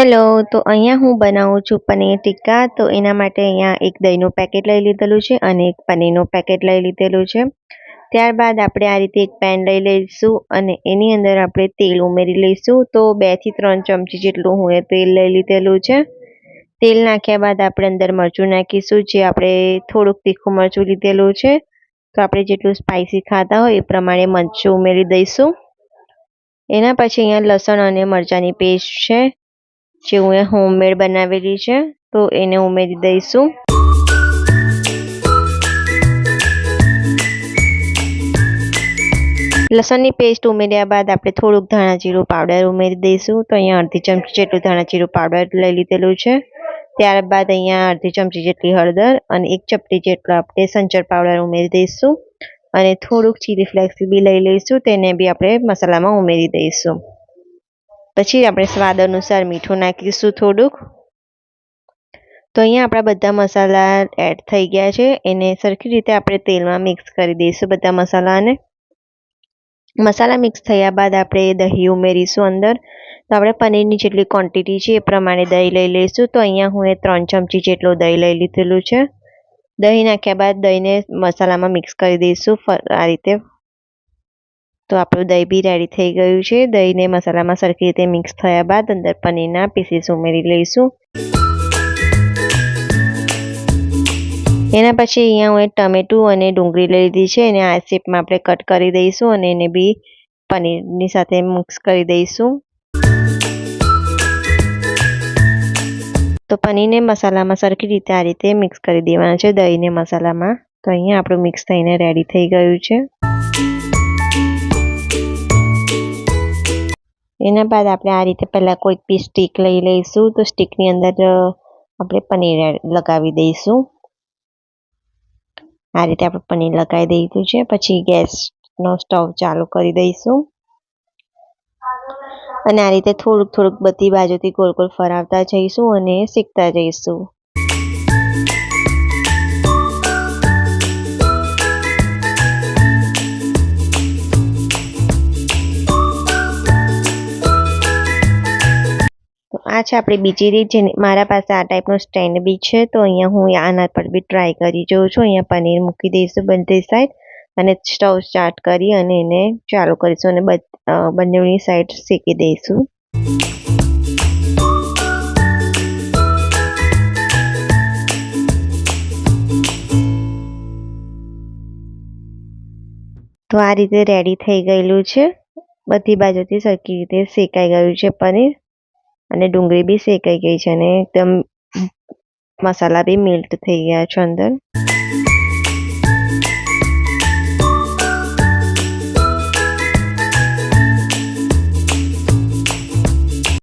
Hello, તો અહીંયા હું બનાવું છું પનીર ટિક્કા. તો એના માટે અહીંયા એક દહીંનું પેકેટ લઈ લીધેલું છે અને એક પનીરનું પેકેટ લઈ લીધેલું છે. ત્યારબાદ આપણે આ રીતે એક પેન લઈ લઈશું અને એની અંદર આપણે તેલ ઉમેરી લઈશું. તો 2 થી 3 ચમચી જેટલું હું તેલ લઈ લીધેલું છે. તેલ નાખ્યા બાદ આપણે અંદર મરચું નાખીશું, જે આપણે થોડુંક તીખું મરચું લીધેલું છે. તો આપણે જેટલું સ્પાઇસી ખાતા હોય એ પ્રમાણે મરચું ઉમેરી દઈશું. એના પછી અહીંયા લસણ અને મરચાંની પેસ્ટ છે, જે હું હોમમેડ બનાવેલી છે, તો એને ઉમેરી દઈશું. લસણની પેસ્ટ ઉમેર્યા બાદ આપણે થોડુંક ધાણા જીરું પાવડર ઉમેરી દઈશું. તો અહીંયા અડધી ચમચી જેટલું ધાણા જીરું પાવડર લઈ લીધેલું છે. ત્યારબાદ અહીંયા અડધી ચમચી જેટલી હળદર અને 1 ચપટી જેટલો આપણે સંચર પાવડર ઉમેરી દઈશું અને થોડુંક ચીલી ફ્લેક્સ બી લઈ લઈશું, તેને બી આપણે મસાલામાં ઉમેરી દઈશું. પછી આપણે સ્વાદ અનુસાર મીઠું નાખીશું થોડુંક. તો અહીંયા આપણા બધા મસાલા એડ થઈ ગયા છે. એને સરખી રીતે આપણે તેલમાં મિક્સ કરી દઈશું બધા મસાલાને. મસાલા મિક્સ થયા બાદ આપણે દહીં ઉમેરીશું અંદર. તો આપણે પનીરની જેટલી ક્વોન્ટિટી છે એ પ્રમાણે દહીં લઈ લઈશું. તો અહીંયા હું 3 ચમચી જેટલું દહીં લઈ લીધેલું છે. દહીં નાખ્યા બાદ દહીંને મસાલામાં મિક્સ કરી દઈશું આ રીતે. તો આપણું દહીં બી રેડી થઈ ગયું છે. દહીંને મસાલામાં સરખી રીતે મિક્સ થયા બાદ અંદર પનીરના પીસીસ ઉમેરી લઈશું. એના પછી અહીંયા હું ટમેટું અને ડુંગળી લઈ લીધી છે, એને આ શેપમાં આપણે કટ કરી દઈશું અને એને બી પનીરની સાથે મિક્સ કરી દઈશું. તો પનીરને મસાલામાં સરખી રીતે આ રીતે મિક્સ કરી દેવાના છે દહીંને મસાલામાં. તો અહીંયા આપણું મિક્સ થઈને રેડી થઈ ગયું છે. એના બાદ આપણે આ રીતે પહેલાં કોઈક બી સ્ટીક લઈ લઈશું. તો સ્ટીકની અંદર આપણે પનીર લગાવી દઈશું. આ રીતે આપણે પનીર લગાવી દીધું છે. પછી ગેસનો સ્ટવ ચાલુ કરી દઈશું અને આ રીતે થોડુંક બધી બાજુથી ગોળ ગોળ ફરાવતા જઈશું અને શેકતા જઈશું. તો આ છે આપણી બીજી રીત. જે મારા પાસે આ ટાઈપનો સ્ટેન્ડ બી છે, તો અહીંયા હું આના પર બી ટ્રાય કરી જોઉં છું. અહીંયા પનીર મૂકી દઈશું બધી સાઈડ અને સ્ટવ સ્ટાર્ટ કરી અને એને ચાલુ કરીશું અને બંનેની સાઈડ શેકી દઈશું. તો આ રીતે રેડી થઈ ગયેલું છે. બધી બાજુથી સરખી રીતે શેકાઈ ગયું છે પનીર અને ડુંગળી બી શેકાઈ ગઈ છે અને એકદમ મસાલા બી મેલ્ટ થઈ ગયા છે અંદર.